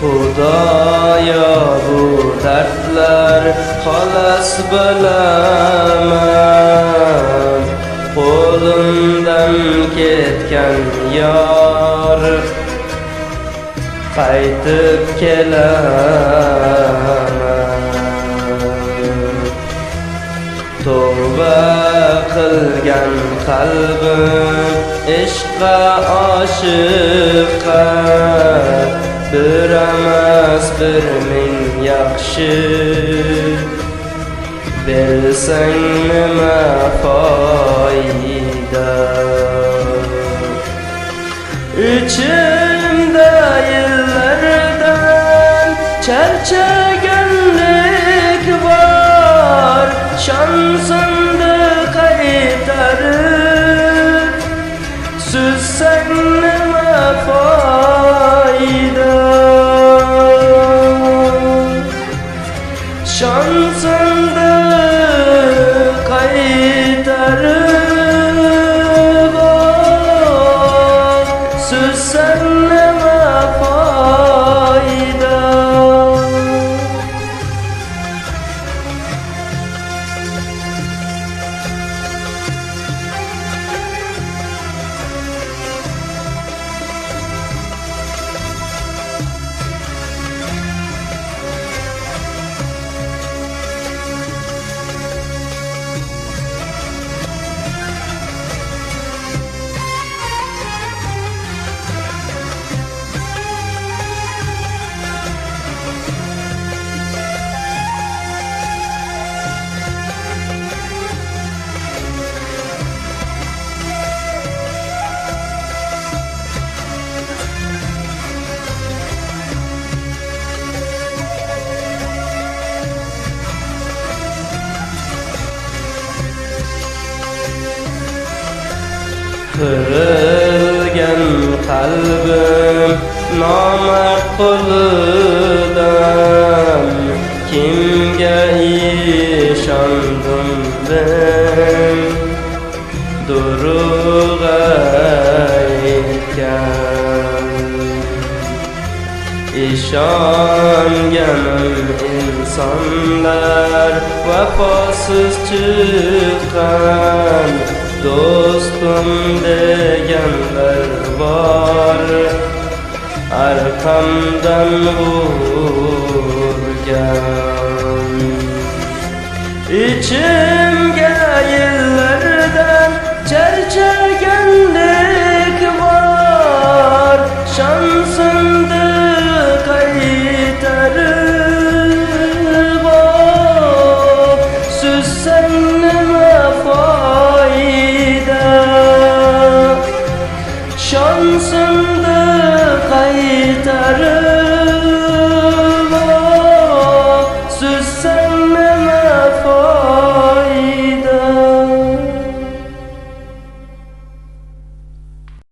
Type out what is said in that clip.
Xudoyo bu dardlar xolos bilaman, qo'limdan ketgan yor qaytib kelaman. Tövbe qilgan qalbim ishqqa oshiqqa, bir emas bir ming yaxshi bersang nima foyda. İçimde yıllardan charchaganlik var, şansımda qaytarib süzsang nima foyda. Şansımda qaytarib süzsang nima foyda. Kırılgan kalbim nomard qo'lidan, kimga ishondim ben durug' aytgan. İşonganim insonlar vafosiz chiqqan, do'stim deganlar bor arqamdan urgan. İçimge yıllardan charchaganlik var, şansımda qaytarib süzsang nima foyda. Şansımda qaytarib